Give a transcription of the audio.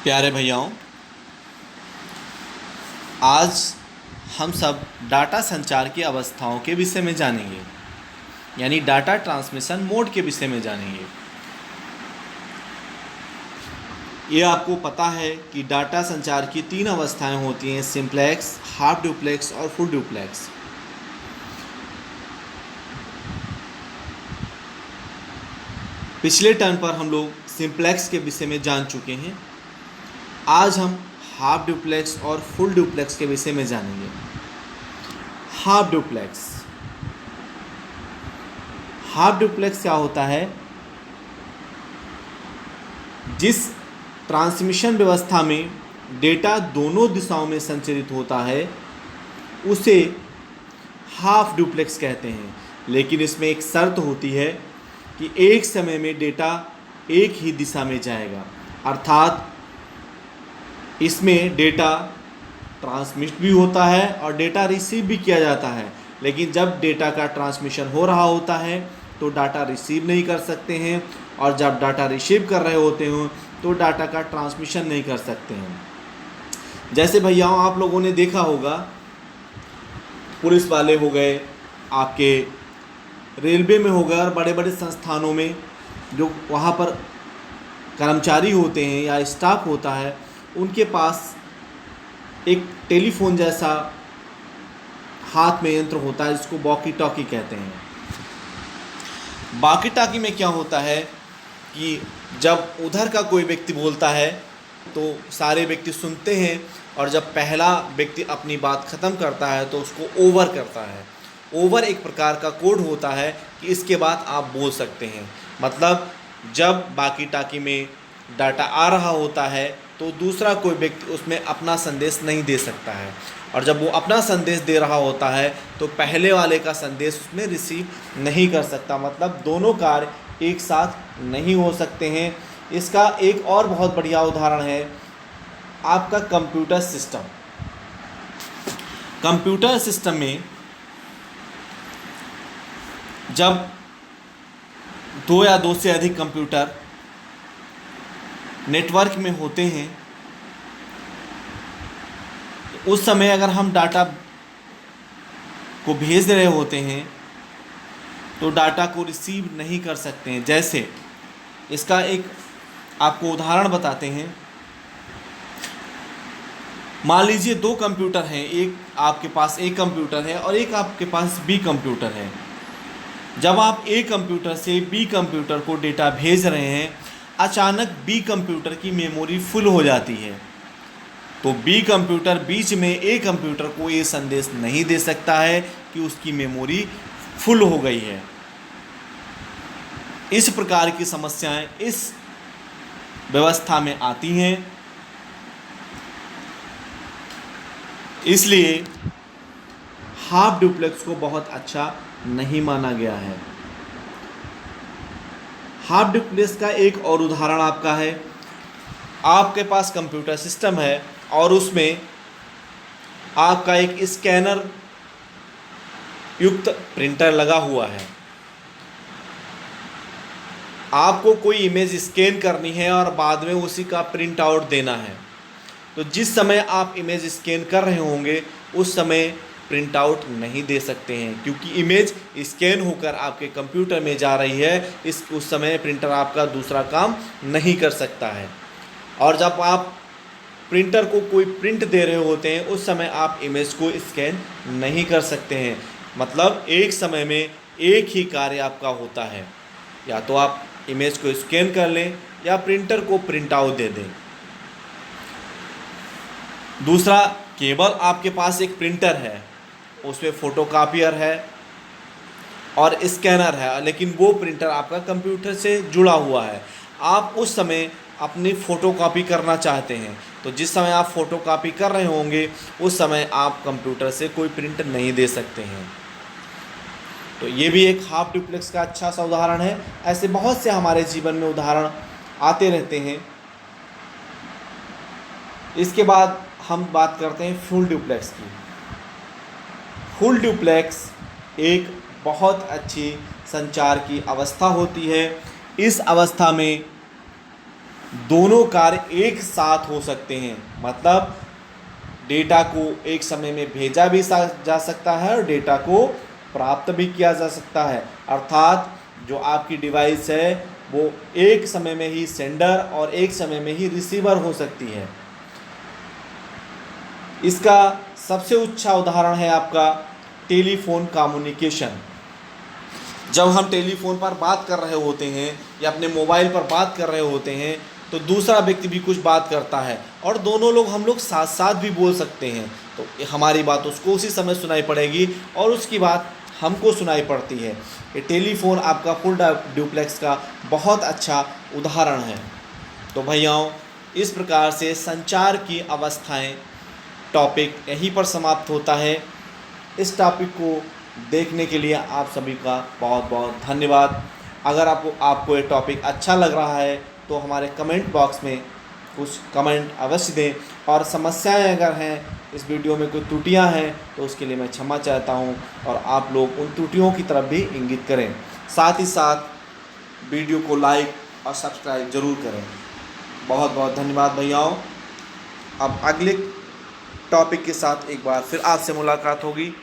प्यारे भैयाओं, आज हम सब डाटा संचार की अवस्थाओं के विषय में जानेंगे, यानी डाटा ट्रांसमिशन मोड के विषय में जानेंगे। ये आपको पता है कि डाटा संचार की 3 अवस्थाएं होती हैं: सिंप्लेक्स, हाफ डुप्लेक्स और फुल डुप्लेक्स। पिछले टर्न पर हम लोग सिंप्लेक्स के विषय में जान चुके हैं। आज हम हाफ डुप्लेक्स और फुल डुप्लेक्स के विषय में जानेंगे। हाफ डुप्लेक्स क्या होता है? जिस ट्रांसमिशन व्यवस्था में डेटा दोनों दिशाओं में संचरित होता है उसे हाफ डुप्लेक्स कहते हैं। लेकिन इसमें एक शर्त होती है कि एक समय में डेटा एक ही दिशा में जाएगा, अर्थात इसमें डेटा ट्रांसमिट भी होता है और डेटा रिसीव भी किया जाता है। लेकिन जब डेटा का ट्रांसमिशन हो रहा होता है तो डाटा रिसीव नहीं कर सकते हैं, और जब डाटा रिसीव कर रहे होते हैं तो डाटा का ट्रांसमिशन नहीं कर सकते हैं। जैसे भैयाओं, आप लोगों ने देखा होगा, पुलिस वाले हो गए, आपके रेलवे में हो गए, और बड़े बड़े संस्थानों में जो वहाँ पर कर्मचारी होते हैं या स्टाफ होता है, उनके पास एक टेलीफोन जैसा हाथ में यंत्र होता है जिसको वॉकी टॉकी कहते हैं। वॉकी टॉकी में क्या होता है कि जब उधर का कोई व्यक्ति बोलता है तो सारे व्यक्ति सुनते हैं, और जब पहला व्यक्ति अपनी बात ख़त्म करता है तो उसको ओवर करता है। ओवर एक प्रकार का कोड होता है कि इसके बाद आप बोल सकते हैं। मतलब जब वॉकी टॉकी में डाटा आ रहा होता है तो दूसरा कोई व्यक्ति उसमें अपना संदेश नहीं दे सकता है, और जब वो अपना संदेश दे रहा होता है तो पहले वाले का संदेश उसमें रिसीव नहीं कर सकता। मतलब दोनों कार्य एक साथ नहीं हो सकते हैं। इसका एक और बहुत बढ़िया उदाहरण है आपका कंप्यूटर सिस्टम। कंप्यूटर सिस्टम में जब 2 या 2 से अधिक कंप्यूटर नेटवर्क में होते हैं, उस समय अगर हम डाटा को भेज रहे होते हैं तो डाटा को रिसीव नहीं कर सकते हैं। जैसे इसका एक आपको उदाहरण बताते हैं। मान लीजिए 2 कंप्यूटर हैं, एक आपके पास एक कंप्यूटर है और एक आपके पास बी कंप्यूटर है। जब आप ए कंप्यूटर से बी कंप्यूटर को डेटा भेज रहे हैं, अचानक बी कंप्यूटर की मेमोरी फुल हो जाती है, तो बी कंप्यूटर बीच में ए कंप्यूटर को ये संदेश नहीं दे सकता है कि उसकी मेमोरी फुल हो गई है। इस प्रकार की समस्याएं इस व्यवस्था में आती हैं। इसलिए हाफ डुप्लेक्स को बहुत अच्छा नहीं माना गया है। हाफ डुप्लेक्स का एक और उदाहरण आपका है। आपके पास कंप्यूटर सिस्टम है और उसमें आपका एक स्कैनर युक्त प्रिंटर लगा हुआ है। आपको कोई इमेज स्कैन करनी है और बाद में उसी का प्रिंट आउट देना है। तो जिस समय आप इमेज स्कैन कर रहे होंगे उस समय प्रिंट आउट नहीं दे सकते हैं, क्योंकि इमेज स्कैन होकर आपके कंप्यूटर में जा रही है। उस समय प्रिंटर आपका दूसरा काम नहीं कर सकता है। और जब आप प्रिंटर को कोई प्रिंट दे रहे होते हैं उस समय आप इमेज को स्कैन नहीं कर सकते हैं। मतलब एक समय में एक ही कार्य आपका होता है, या तो आप इमेज को स्कैन कर लें या प्रिंटर को प्रिंट आउट दे दें। दूसरा, केवल आपके पास एक प्रिंटर है, उसमें फोटोकॉपियर है और स्कैनर है, लेकिन वो प्रिंटर आपका कंप्यूटर से जुड़ा हुआ है। आप उस समय अपनी फ़ोटोकॉपी करना चाहते हैं, तो जिस समय आप फ़ोटोकॉपी कर रहे होंगे उस समय आप कंप्यूटर से कोई प्रिंट नहीं दे सकते हैं। तो ये भी एक हाफ डुप्लेक्स का अच्छा सा उदाहरण है। ऐसे बहुत से हमारे जीवन में उदाहरण आते रहते हैं। इसके बाद हम बात करते हैं फुल डुप्लेक्स की। फुल डुप्लेक्स एक बहुत अच्छी संचार की अवस्था होती है। इस अवस्था में दोनों कार्य एक साथ हो सकते हैं। मतलब डेटा को एक समय में भेजा भी जा सकता है और डेटा को प्राप्त भी किया जा सकता है। अर्थात जो आपकी डिवाइस है वो एक समय में ही सेंडर और एक समय में ही रिसीवर हो सकती है। इसका सबसे अच्छा उदाहरण है आपका टेलीफोन कम्युनिकेशन। जब हम टेलीफोन पर बात कर रहे होते हैं या अपने मोबाइल पर बात कर रहे होते हैं तो दूसरा व्यक्ति भी कुछ बात करता है और दोनों लोग हम लोग साथ साथ भी बोल सकते हैं। तो हमारी बात उसको उसी समय सुनाई पड़ेगी और उसकी बात हमको सुनाई पड़ती है। ये टेलीफोन आपका फुल डुप्लेक्स का बहुत अच्छा उदाहरण है। तो भैयाओं, इस प्रकार से संचार की अवस्थाएं टॉपिक यहीं पर समाप्त होता है। इस टॉपिक को देखने के लिए आप सभी का बहुत बहुत धन्यवाद। अगर आपको ये टॉपिक अच्छा लग रहा है तो हमारे कमेंट बॉक्स में कुछ कमेंट अवश्य दें, और समस्याएं अगर हैं, इस वीडियो में कोई त्रुटियां हैं तो उसके लिए मैं क्षमा चाहता हूं, और आप लोग उन त्रुटियों की तरफ भी इंगित करें। साथ ही साथ वीडियो को लाइक और सब्सक्राइब ज़रूर करें। बहुत बहुत धन्यवाद भैयाओं। अब अगले टॉपिक के साथ एक बार फिर आपसे मुलाकात होगी।